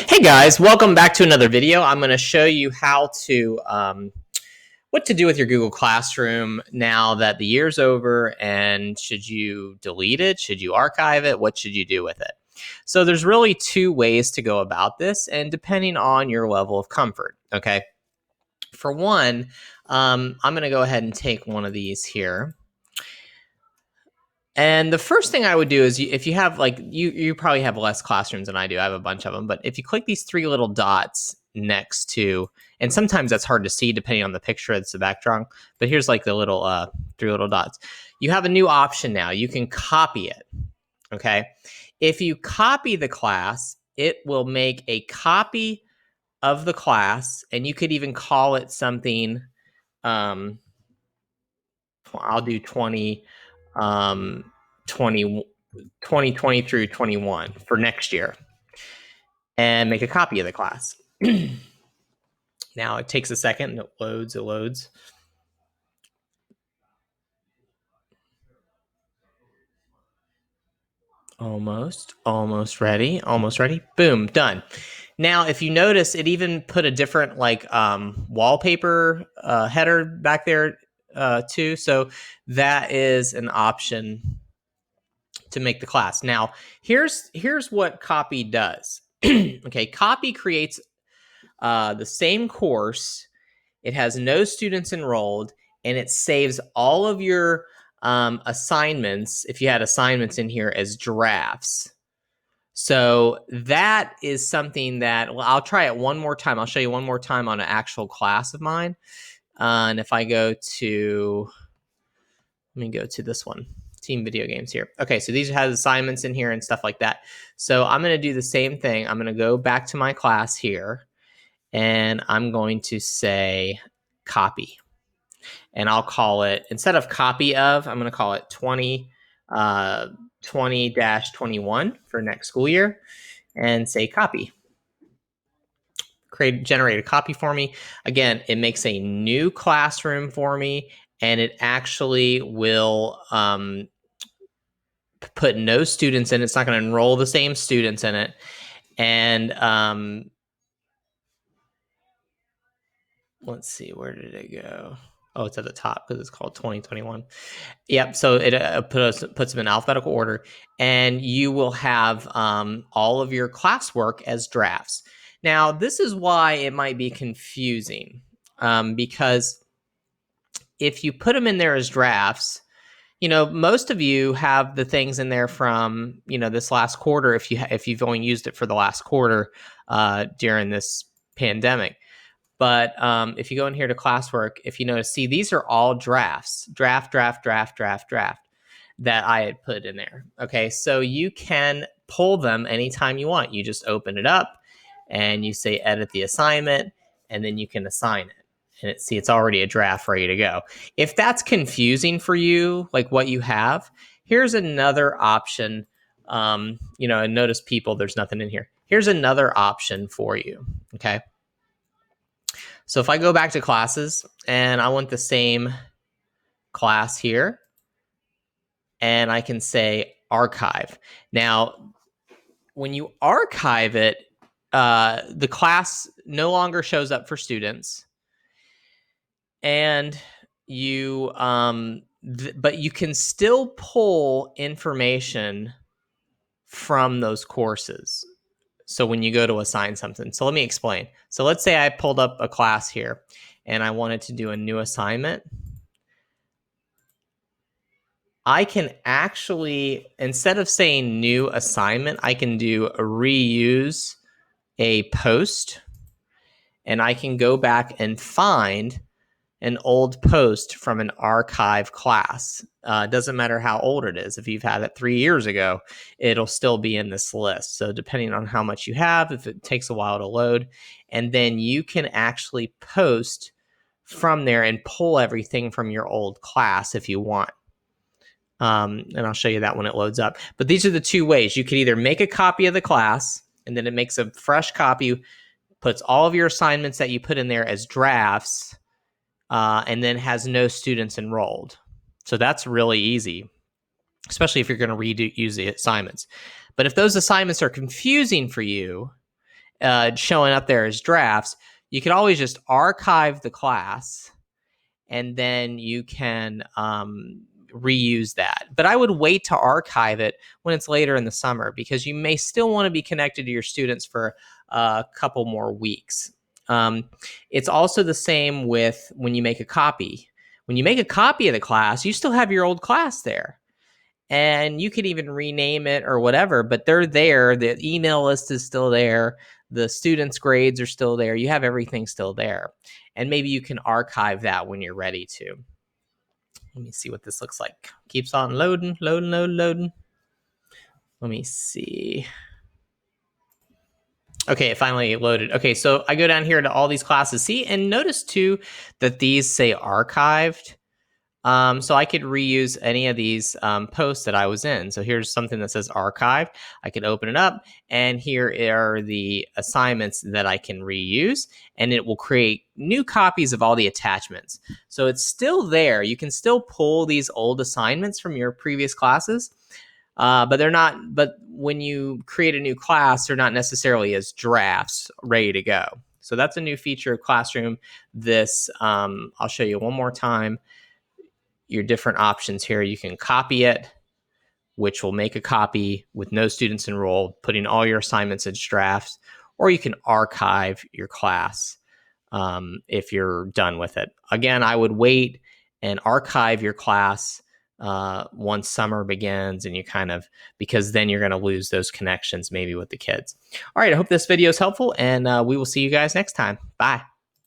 Hey guys, welcome back to another video. I'm going to show you how to what to do with your Google Classroom now that the year's over, and should you delete it? Should you archive it? What should you do with it? So there's really two ways to go about this, and depending on your level of comfort. Okay. For one, I'm going to go ahead and take one of these here. And the first thing I would do is if you have you probably have less classrooms than I do. I have a bunch of them. But if you click these three little dots next to, and sometimes that's hard to see depending on the picture that's the backdrop. But here's like the little three little dots. You have a new option now. You can copy it. Okay. If you copy the class, it will make a copy of the class, and you could even call it something. I'll do 2020 through 21 for next year, and make a copy of the class. Now it takes a second. It loads. Almost ready. Boom, done. Now, if you notice, it even put a different wallpaper header back there too. So that is an option to make the class. Now, here's what copy does. Okay, copy creates the same course. It has no students enrolled, and it saves all of your assignments, if you had assignments in here, as drafts. So that is something that, well, I'll try it one more time. I'll show you one more time on an actual class of mine. And if I go to, let me go to this one, team video games here. Okay, so these have assignments in here and stuff like that. So I'm going to do the same thing. I'm going to go back to my class here, and I'm going to say copy. And I'll call it, instead of copy of, I'm going to call it 20-21 for next school year, and say copy. Generate a copy for me. Again, it makes a new classroom for me, and it actually will put no students in. It's not going to enroll the same students in it. And let's see, where did it go? Oh, it's at the top because it's called 2021. Yep. So it puts them in alphabetical order, and you will have all of your classwork as drafts. Now, this is why it might be confusing, because if you put them in there as drafts, most of you have the things in there from, this last quarter, if you've only used it for the last quarter during this pandemic. But if you go in here to classwork, if you notice, see, these are all drafts, draft that I had put in there. Okay, so you can pull them anytime you want. You just open it up and you say edit the assignment, and then you can assign it. And it's already a draft ready to go. If that's confusing for you, like what you have, here's another option. And notice people, there's nothing in here. Here's another option for you. Okay. So if I go back to classes and I want the same class here, and I can say archive. Now, when you archive it, the class no longer shows up for students, and you, but you can still pull information from those courses. So when you go to assign something, so let me explain. So let's say I pulled up a class here and I wanted to do a new assignment. I can actually, instead of saying new assignment, I can do a reuse a post, and I can go back and find an old post from an archive class. Doesn't matter how old it is. If you've had it 3 years ago, it'll still be in this list. So depending on how much you have, if it takes a while to load, and then you can actually post from there and pull everything from your old class if you want. And I'll show you that when it loads up. But these are the two ways. You could either make a copy of the class, and then it makes a fresh copy, puts all of your assignments that you put in there as drafts, and then has no students enrolled. So that's really easy, especially if you're going to reuse the assignments. But if those assignments are confusing for you, showing up there as drafts, you could always just archive the class, and then you can reuse that. But I would wait to archive it when it's later in the summer, because you may still want to be connected to your students for a couple more weeks. It's also the same with when you make a copy. When you make a copy of the class, you still have your old class there. And you could even rename it or whatever, but they're there. The email list is still there. The students' grades are still there. You have everything still there. And maybe you can archive that when you're ready to. Let me see what this looks like. Keeps on loading. Let me see. Okay, it finally loaded. Okay, so I go down here to all these classes. See, and notice too that these say archived. So I could reuse any of these posts that I was in. So here's something that says archived. I could open it up, and here are the assignments that I can reuse, and it will create new copies of all the attachments. So it's still there. You can still pull these old assignments from your previous classes, but they're not. But when you create a new class, they're not necessarily as drafts ready to go. So that's a new feature of Classroom. This I'll show you one more time. Your different options here. You can copy it, which will make a copy with no students enrolled, putting all your assignments as drafts, or you can archive your class if you're done with it. Again, I would wait and archive your class once summer begins, and you because then you're going to lose those connections maybe with the kids. All right, I hope this video is helpful, and we will see you guys next time. Bye.